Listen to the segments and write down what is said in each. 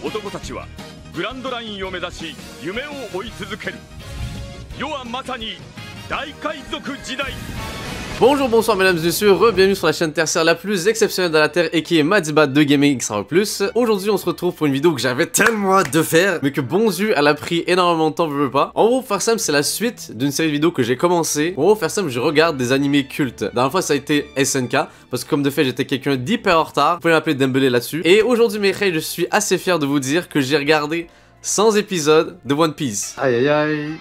男たちはグランドラインを目指し夢を追い続ける。世はまさに大海賊時代。 Bonjour, bonsoir mesdames et messieurs, bienvenue sur la chaîne tertiaire la plus exceptionnelle de la Terre et qui est Madiba de Gaming XR+. Aujourd'hui on se retrouve pour une vidéo que j'avais tellement hâte de faire, mais que bon Dieu elle a pris énormément de temps, veux pas. En gros, Faire Simple c'est la suite d'une série de vidéos que j'ai commencé. En gros, Faire Simple je regarde des animés cultes. La dernière fois ça a été SNK, parce que comme de fait j'étais quelqu'un d'hyper en retard. Vous pouvez m'appeler Dembélé là-dessus. Et aujourd'hui mes frères, je suis assez fier de vous dire que j'ai regardé 100 épisodes de One Piece. Aïe aïe aïe.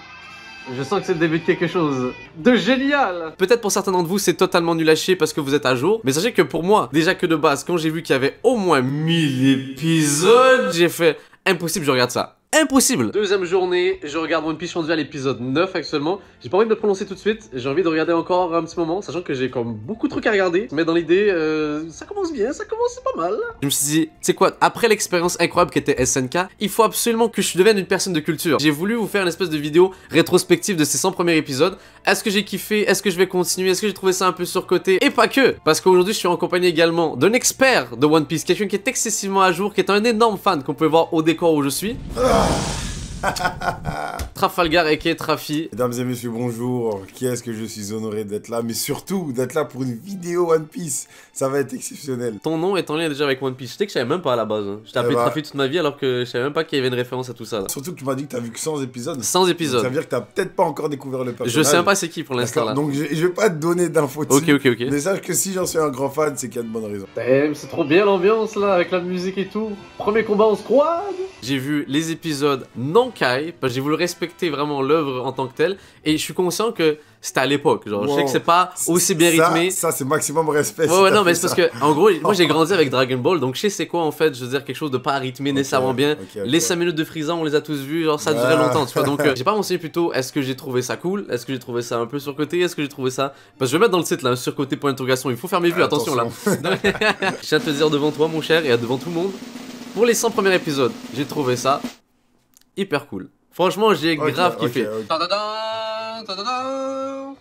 Je sens que c'est le début de quelque chose de génial. Peut-être pour certains d'entre vous c'est totalement nul à chier parce que vous êtes à jour. Mais sachez que pour moi, déjà que de base, quand j'ai vu qu'il y avait au moins 1000 épisodes, j'ai fait impossible, je regarde ça. Impossible. Deuxième journée, je regarde One Piece, je suis rendu à l'épisode 9 actuellement. J'ai pas envie de me prononcer tout de suite, j'ai envie de regarder encore un petit moment, sachant que j'ai comme beaucoup de trucs à regarder. Mais dans l'idée, ça commence bien, ça commence pas mal. Je me suis dit, tu sais quoi, après l'expérience incroyable qu'était SNK, il faut absolument que je devienne une personne de culture. J'ai voulu vous faire une espèce de vidéo rétrospective de ces 100 premiers épisodes. Est-ce que j'ai kiffé? Est-ce que je vais continuer? Est-ce que j'ai trouvé ça un peu surcoté? Et pas que, parce qu'aujourd'hui je suis en compagnie également d'un expert de One Piece, quelqu'un qui est excessivement à jour, qui est un énorme fan qu'on peut voir au décor où je suis. Trafalgar aka Trafi. Mesdames et messieurs, bonjour. Qui est-ce que je suis honoré d'être là, mais surtout d'être là pour une vidéo One Piece. Ça va être exceptionnel. Ton nom est en lien déjà avec One Piece. Je sais que je savais même pas à la base. Hein. Je t'ai appelé Trafi toute ma vie alors que je savais même pas qu'il y avait une référence à tout ça. Là. Surtout que tu m'as dit que t'as vu que 100 épisodes. 100 épisodes. Ça veut dire que t'as peut-être pas encore découvert le personnage. Je sais même pas c'est qui pour l'instant là. Donc je vais pas te donner d'infos dessus. Ok. Mais sache que si j'en suis un grand fan, c'est qu'il y a de bonnes raisons. Damn, c'est trop bien l'ambiance là avec la musique et tout. Premier combat en squad. J'ai vu les épisodes non Kai, parce que j'ai voulu respecter vraiment l'œuvre en tant que telle, et je suis conscient que c'était à l'époque, genre je sais que c'est pas aussi bien rythmé. Ça c'est maximum respect. Ouais, non mais c'est parce que en gros moi j'ai grandi avec Dragon Ball, donc je sais c'est quoi en fait, je veux dire quelque chose de pas rythmé nécessairement bien. Les 5 minutes de Frieza on les a tous vus, genre ça durait longtemps tu vois, donc j'ai pas mentionné plutôt est-ce que j'ai trouvé ça cool, est-ce que j'ai trouvé ça un peu surcoté, est-ce que j'ai trouvé ça, parce que je vais mettre dans le titre là un surcoté point d'interrogation, il faut faire mes vues, attention là. Je tiens à te dire devant toi mon cher et devant tout le monde, pour les 100 premiers épisodes j'ai trouvé ça hyper cool. Franchement, j'ai grave kiffé.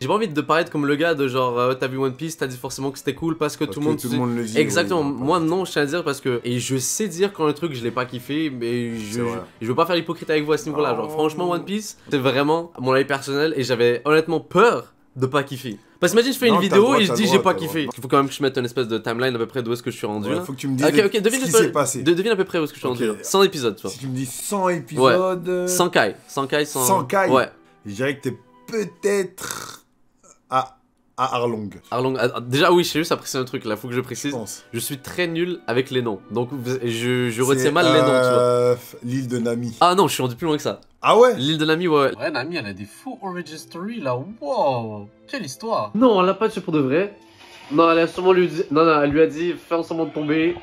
J'ai pas envie de paraître comme le gars de genre t'as vu One Piece, t'as dit forcément que c'était cool parce que tout le monde le dit. Exactement, moi non, je tiens à dire parce que et je sais dire quand un truc je l'ai pas kiffé, mais je veux pas faire l'hypocrite avec vous à ce niveau-là. Genre franchement One Piece, c'est vraiment mon avis personnel et j'avais honnêtement peur de pas kiffer. Parce que imagine je fais une vidéo et je dis j'ai pas kiffé. Il faut quand même que je mette une espèce de timeline à peu près d'où est-ce que je suis rendu là. Faut que tu me dises devine ce qui s'est passé. Devine à peu près où est-ce que je suis rendu là. 100 épisodes tu vois. Si tu me dis 100 épisodes... 100 Kai. 100 Kai, 100 Kai. Ouais. Je dirais que t'es peut-être à Arlong. Arlong. Déjà oui, je sais juste après c'est un truc là, faut que je précise. Je suis très nul avec les noms. Donc je retiens mal les noms, tu vois. L'île de Nami. Ah non, je suis rendu plus loin que ça. Ah ouais? L'île de Nami, ouais. Ouais, Nami, elle a des faux origin story là. Wow, quelle histoire. Non, elle l'a pas tué pour de vrai. Non, elle a sûrement lui dit. Non, elle lui a dit fais en semblant de tomber.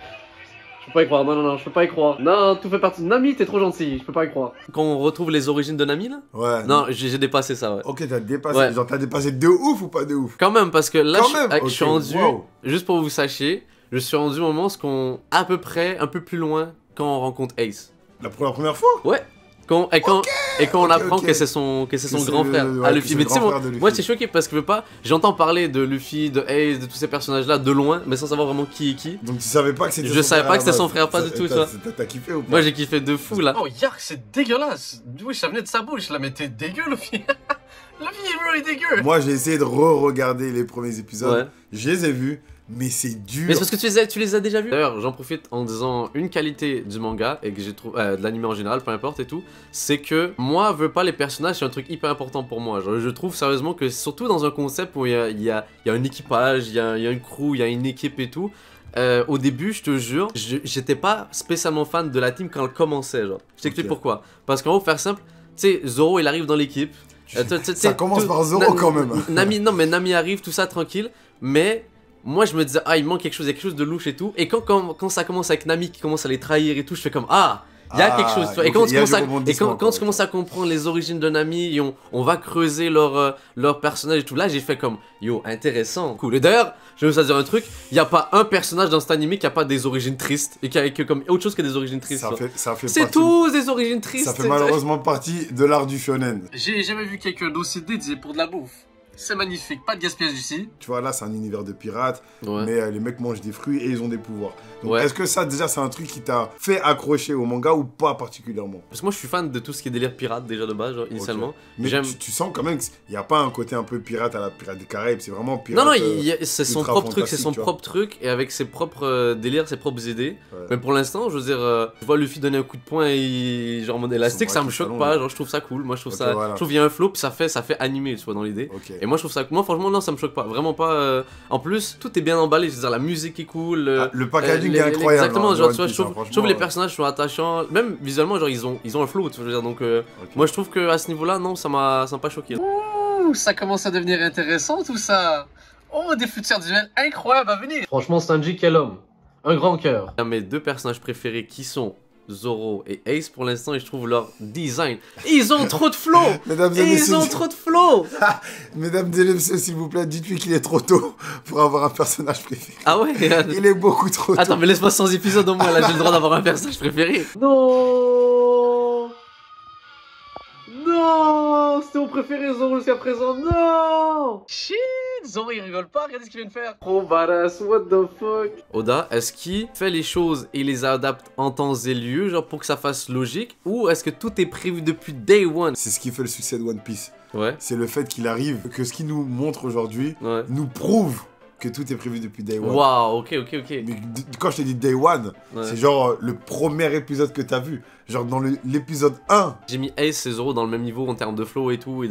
Je peux pas y croire, non, je peux pas y croire. Non, tout fait partie de Nami, t'es trop gentil, je peux pas y croire. Quand on retrouve les origines de Nami là? Ouais. Non, j'ai dépassé ça, ouais. Ok, t'as dépassé. Ouais. Genre, t'as dépassé de ouf ou pas de ouf? Quand même, parce que là, je suis rendu. Wow. Juste pour que vous sachiez, je suis rendu au moment où à peu près, un peu plus loin, quand on rencontre Ace. La première fois? Ouais. Quand on apprend que c'est son grand frère à Luffy. Mais tu sais, moi j'étais choqué parce que j'entends parler de Luffy, de Ace, de tous ces personnages là de loin, mais sans savoir vraiment qui est qui. Donc tu savais pas que c'était son frère? Je savais pas que c'était son frère, pas du tout, ça. T'as kiffé ou pas? Moi j'ai kiffé de fou là. Oh Yark, c'est dégueulasse. Oui, ça venait de sa bouche là, mais t'es dégueu Luffy. Luffy est dégueu. Moi j'ai essayé de re-regarder les premiers épisodes. Je les ai vus. Mais c'est dur. Mais c'est parce que tu les as déjà vus. D'ailleurs, j'en profite en disant une qualité du manga et que j'ai trouvé de l'anime en général, peu importe et tout, c'est que moi, veux pas les personnages, c'est un truc hyper important pour moi. Genre, je trouve sérieusement que surtout dans un concept où il y a un équipage, il y a une crew, il y a une équipe et tout. Au début, je te jure, j'étais pas spécialement fan de la team quand elle commençait. Genre, je t'explique pourquoi. Parce qu'en gros, faire simple, tu sais, Zoro il arrive dans l'équipe. Ça commence par Zoro quand même. Nami arrive, tout ça tranquille, mais moi je me disais il manque quelque chose, il y a quelque chose de louche et tout. Et quand ça commence avec Nami qui commence à les trahir et tout, je fais comme il y a quelque chose, tu vois. Et quand tu commences à comprendre les origines de Nami, et on va creuser leur personnage et tout, là j'ai fait comme yo, intéressant, cool. Et d'ailleurs, je veux dire un truc, il n'y a pas un personnage dans cet anime qui a pas des origines tristes et qui a comme autre chose que des origines tristes. C'est tous des origines tristes. Ça fait malheureusement partie de l'art du shonen. J'ai jamais vu quelqu'un d'aussi dédié pour de la bouffe. C'est magnifique, pas de gaspillage ici. Tu vois, là, c'est un univers de pirates, Ouais. mais les mecs mangent des fruits et ils ont des pouvoirs. Donc, Ouais. est-ce que ça, déjà, c'est un truc qui t'a fait accrocher au manga ou pas particulièrement? Parce que moi je suis fan de tout ce qui est délire pirate déjà de base, genre, initialement. Ok. Mais J'aime. tu sens quand même qu'il n'y a pas un côté un peu pirate à la Pirate des Caraïbes, c'est vraiment pirate. Non, non, c'est son ultra propre truc, c'est son fantastique, tu vois. propre truc, et avec ses propres délires, ses propres idées. Ouais. Mais pour l'instant, je veux dire, je vois Luffy donner un coup de poing et genre en mode élastique, bras ça me qui choque s'allonge. pas, genre je trouve ça cool. Moi je trouve Ok, ça. voilà. Je trouve qu'il y a un flow, puis ça fait animé, tu vois, dans l'idée. Ok. Et moi je trouve ça. Moi franchement, non, ça me choque pas. Vraiment pas. En plus, tout est bien emballé, je veux dire, la musique est cool. Ah, le packaging est incroyable. Exactement, hein, genre, One tu vois, Piece, je hein, trouve franchement, les personnages sont attachants. Même visuellement, genre, ils ont un flow, tu veux dire. Donc, ok. moi je trouve que à ce niveau-là, non, ça m'a pas choqué. Ouh, ça commence à devenir intéressant tout ça. Oh, des futurs duels incroyables à venir. Franchement, Sanji, quel homme. Un grand cœur. Mes deux personnages préférés qui sont Zoro et Ace pour l'instant, et je trouve leur design. Ils ont trop de flow. Mesdames et Ils messieurs, ont trop de flow. mesdames et messieurs, s'il vous plaît, dites-lui qu'il est trop tôt pour avoir un personnage préféré. Ah ouais. Il est beaucoup trop tôt. Attends, mais laisse-moi 100 épisodes au moins, là j'ai le droit d'avoir un personnage préféré. Non. Non, c'était mon préféré Zoro jusqu'à présent. Non. Shit, Zoro il rigole pas, regardez ce qu'il vient de faire. Trop badass, what the fuck. Oda, est-ce qu'il fait les choses et les adapte en temps et lieu, genre pour que ça fasse logique, ou est-ce que tout est prévu depuis day one? C'est ce qui fait le succès de One Piece. Ouais, C'est le fait qu'il arrive, que ce qu'il nous montre aujourd'hui ouais. nous prouve que tout est prévu depuis day one. Waouh, ok, ok, ok. Mais quand je te dis day one, Ouais. c'est genre le premier épisode que t'as vu. Genre dans l'épisode 1. J'ai mis Ace et Zoro dans le même niveau en termes de flow et tout,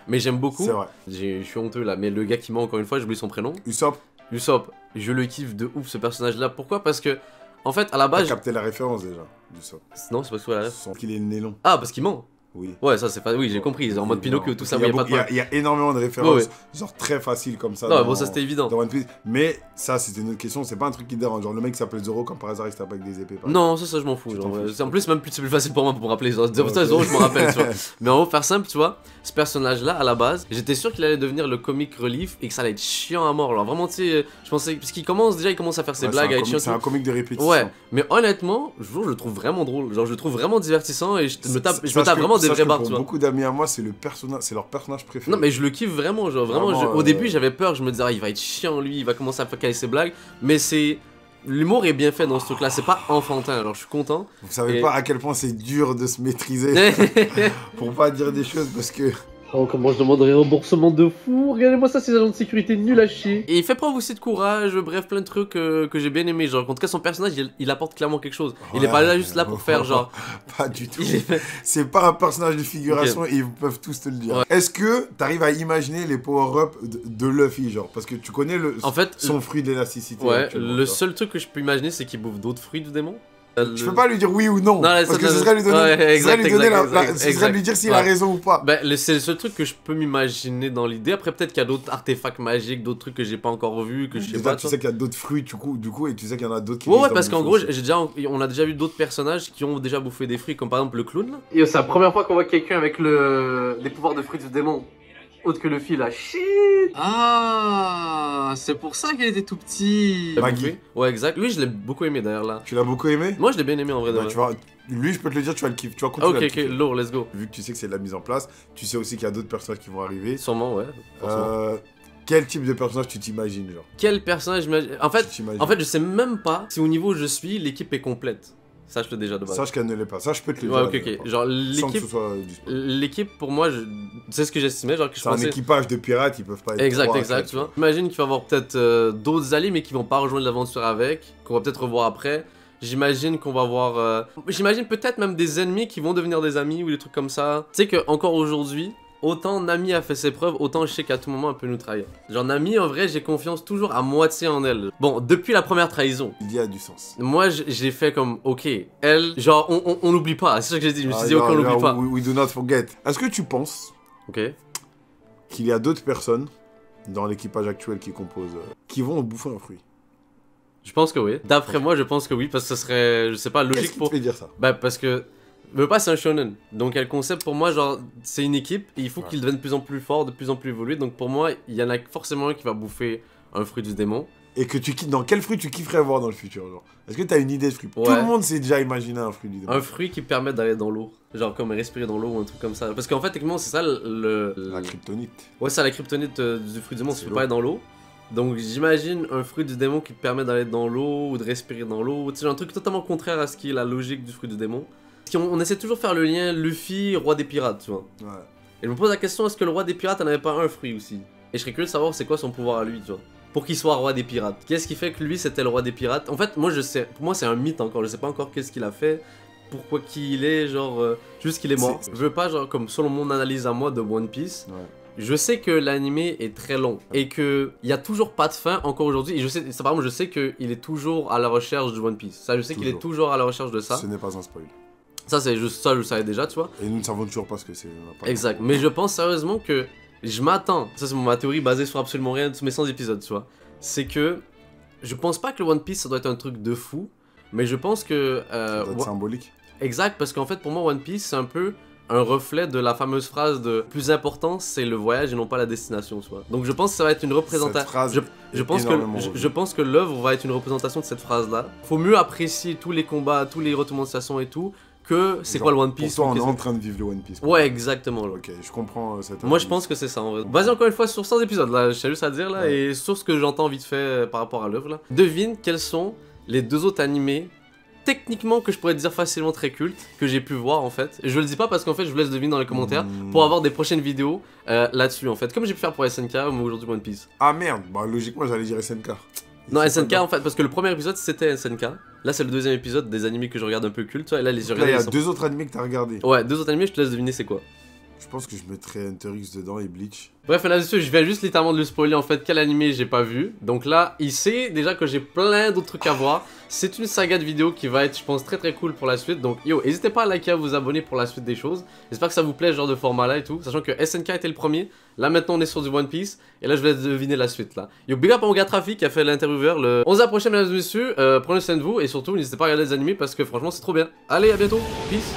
mais j'aime beaucoup. C'est vrai. Je suis honteux là, mais le gars qui ment encore une fois, j'oublie son prénom. Usopp, Usopp, je le kiffe de ouf ce personnage là. Pourquoi? Parce que, en fait, à la t'as base. capté la référence déjà, Usopp. Non, c'est pas ce que la ref. Sans qu'il ait le nez long. Ah, parce qu'il ment. Oui. Ouais, ça c'est pas. Oui, j'ai compris, en mode Pinocchio, tout ça, il y, a il y a pas de beaucoup- problème. il y a énormément de références, Ouais, genre très faciles comme ça. Non, dans, bon, ça c'était évident. dans One Piece. Mais ça, c'était une autre question, c'est pas un truc qui dérange. Genre le mec qui s'appelle Zoro, comme par hasard, il se tape avec des épées. par Non, ça je m'en fous. Tu Genre, t'en fous. c'est en plus, même plus, c'est plus facile pour moi pour me rappeler. Genre, Ouais, putain, ok. Zoro, je me rappelle, tu vois. Mais en gros, faire simple, tu vois, ce personnage-là, à la base, j'étais sûr qu'il allait devenir le comic relief et que ça allait être chiant à mort. Alors vraiment, tu sais, je pensais. Parce qu'il commence déjà, il commence à faire ses Ouais, blagues, à être chiant. c'est un comique de répétition. Ouais, mais honnêtement, je le trouve vraiment drôle. Genre, je le trouve vraiment divertissant et je me tape Sache que- vraiment des sache vrais que barres, pour tu vois. beaucoup d'amis à moi, c'est leur personnage préféré. Non mais je le kiffe vraiment, genre vraiment, Vraiment, au début j'avais peur, je me disais ah, il va être chiant lui, il va commencer à faire caler ses blagues, mais c'est... L'humour est bien fait dans ce truc là, c'est pas enfantin, alors je suis content. Vous savez Et- pas à quel point c'est dur de se maîtriser pour pas dire des choses parce que Oh comment je demanderais remboursement de fou, regardez-moi ça, ces agents de sécurité nuls à chier. Et il fait preuve aussi de courage, bref plein de trucs que j'ai bien aimé, genre en tout cas son personnage il apporte clairement quelque chose. Il est Ouais. pas là juste là pour faire genre... pas du tout. Il est- C'est pas un personnage de figuration et ils peuvent tous te le dire. Ouais. Est-ce que t'arrives à imaginer les power-up de Luffy, genre parce que tu connais En fait, son fruit d'élasticité. ouais, actuellement, le tu vois. seul truc que je peux imaginer c'est qu'il bouffe d'autres fruits du démon. Je peux pas lui dire oui ou non, là, parce ça, que ce ça, serait lui donner, ouais, ce serait exact, lui donner exact, ce exact, serait lui dire s'il ouais. a raison ou pas. Ben, c'est le seul truc que je peux m'imaginer dans l'idée. Après, peut-être qu'il y a d'autres artefacts magiques, d'autres trucs que j'ai pas encore vus, que je sais Déjà, pas. tu sais qu'il y a d'autres fruits du coup, et tu sais qu'il y en a d'autres qui Ouais, risquent ouais, d'en parce qu'en bouffer gros, aussi. on a déjà vu d'autres personnages qui ont déjà bouffé des fruits, comme par exemple le clown. Là. Et c'est la première fois qu'on voit quelqu'un avec les pouvoirs de fruits du démon. Autre que Luffy là. Shit! Ah, c'est pour ça qu'il était tout petit. Maggie. Ouais, exact. Lui, je l'ai beaucoup aimé d'ailleurs là. Tu l'as beaucoup aimé? Moi, je l'ai bien aimé en vrai. de Bah, vrai. tu vois, lui, je peux te le dire, tu vas le kiffer. Tu vas Ah, continuer ok, à le ok, kiffer. lourd, let's go. Vu que tu sais que c'est de la mise en place, tu sais aussi qu'il y a d'autres personnages qui vont arriver. Sûrement, ouais. forcément. Quel type de personnage tu t'imagines, genre? Quel personnage En fait, Tu t'imagines. je sais même pas si au niveau où je suis, l'équipe est complète. Sache-le déjà de base. Sache qu'elle ne l'est pas. Ça, je peux te le dire. Ouais, elle ok, ne l'est ok. pas. Genre, Sans que l'équipe. ce soit du spoil. L'équipe, pour moi, c'est ce que j'estimais, genre que je C'est un pensais... équipage de pirates, ils peuvent pas être Exact, trois à exact, quatre, tu vois. Imagine qu'il va y avoir peut-être d'autres alliés, mais qui vont pas rejoindre l'aventure avec, qu'on va peut-être revoir après. J'imagine qu'on va avoir... J'imagine peut-être même des ennemis qui vont devenir des amis, ou des trucs comme ça. Tu sais qu'encore aujourd'hui, autant Nami a fait ses preuves, autant je sais qu'à tout moment elle peut nous trahir. Genre Nami, en vrai, j'ai confiance toujours à moitié en elle. Bon, depuis la première trahison, Il y a du sens. moi j'ai fait comme, ok, elle, genre on l'oublie pas, c'est ça que j'ai dit, je me suis dit, ok, genre, on l'oublie pas. We do not forget. Est-ce que tu penses Ok. qu'il y a d'autres personnes dans l'équipage actuel qui compose, qui vont bouffer un fruit? Je pense que oui. D'après moi, je pense que oui, parce que ce serait, je sais pas, Qu'est-ce logique qui pour... te fait dire ça? Bah parce que... Mais pas c'est un shonen. Donc il y a le concept pour moi, genre, c'est une équipe, et il faut Ouais. qu'ils deviennent de plus en plus forts, de plus en plus évolués. Donc pour moi, il y en a forcément un qui va bouffer un fruit du démon. et que dans quel fruit tu kifferais voir dans le futur, genre? Est-ce que t'as une idée de fruit? Ouais. Tout le monde s'est déjà imaginé un fruit du démon. Un fruit qui permet d'aller dans l'eau. Genre comme respirer dans l'eau ou un truc comme ça. Parce qu'en fait, techniquement, c'est ça La kryptonite. Ouais, c'est la kryptonite du fruit du démon, C'est tu peux l'eau. pas aller dans l'eau. Donc j'imagine un fruit du démon qui te permet d'aller dans l'eau ou de respirer dans l'eau. Tu sais, un truc totalement contraire à ce qui est la logique du fruit du démon. On essaie toujours de faire le lien Luffy, roi des pirates, tu vois. Ouais. Et je me pose la question, est-ce que le roi des pirates n'avait pas un fruit aussi? Et je serais curieux de savoir c'est quoi son pouvoir à lui, tu vois. Pour qu'il soit roi des pirates. Qu'est-ce qui fait que lui c'était le roi des pirates? En fait, moi je sais, pour moi c'est un mythe encore, je sais pas encore qu'est-ce qu'il a fait, pourquoi qui il est, genre, juste qu'il est mort. Je veux pas, genre, comme selon mon analyse à moi de One Piece, Ouais. je sais que l'animé est très long et que il y a toujours pas de fin encore aujourd'hui. Et je sais, ça, par exemple, je sais qu'il est toujours à la recherche de One Piece. Ça, je sais qu'il est toujours à la recherche de ça. Ce n'est pas un spoil. Ça, c'est juste ça, je le savais déjà, tu vois. Et nous ne savons toujours pas ce que c'est. Exact. Mais je pense sérieusement que je m'attends. Ça, c'est ma théorie basée sur absolument rien de tous mes 100 épisodes, tu vois. C'est que je pense pas que le One Piece ça doit être un truc de fou, mais je pense que. Ça doit être symbolique. Exact, parce qu'en fait, pour moi, One Piece, c'est un peu un reflet de la fameuse phrase de plus important, c'est le voyage et non pas la destination, tu vois. Donc je pense que ça va être une représentation. Je pense que l'œuvre va être une représentation de cette phrase-là. Faut mieux apprécier tous les combats, tous les recommandations et tout, que c'est quoi le One Piece. Pour toi, on est en train de vivre le One Piece. Ouais, exactement. Là. Ok, je comprends cette Moi, je pense que c'est ça en vrai. Basé encore une fois sur 100 épisodes, là, j'ai juste à dire là, et sur ce que j'entends vite fait par rapport à l'œuvre là. Devine quels sont les deux autres animés techniquement que je pourrais te dire facilement très cultes que j'ai pu voir en fait. Et je le dis pas parce qu'en fait je vous laisse deviner dans les commentaires pour avoir des prochaines vidéos là-dessus en fait. Comme j'ai pu faire pour SNK ou aujourd'hui One Piece. Ah merde, bah logiquement j'allais dire SNK. Non, SNK en fait, parce que le premier épisode c'était SNK. Là c'est le deuxième épisode des animés que je regarde un peu cultes. Et là, il y a deux autres animés que t'as regardé. Ouais, deux autres animés, je te laisse deviner c'est quoi. Je pense que je mettrais Hunter X dedans et Bleach. Bref, là-dessus, je viens juste littéralement de lui spoiler en fait quel animé j'ai pas vu. Donc là, il sait déjà que j'ai plein d'autres trucs à voir. C'est une saga de vidéos qui va être, je pense, très très cool pour la suite. Donc yo, n'hésitez pas à liker, à vous abonner pour la suite des choses. J'espère que ça vous plaît ce genre de format là et tout. Sachant que SNK était le premier. Là maintenant on est sur du One Piece. Et là je vais deviner la suite là. Yo, big up à mon gars Trafic qui a fait l'intervieweur. On se dit à la prochaine mesdames et messieurs. Prenez soin de vous et surtout n'hésitez pas à regarder les animés parce que franchement c'est trop bien. Allez, à bientôt. Peace.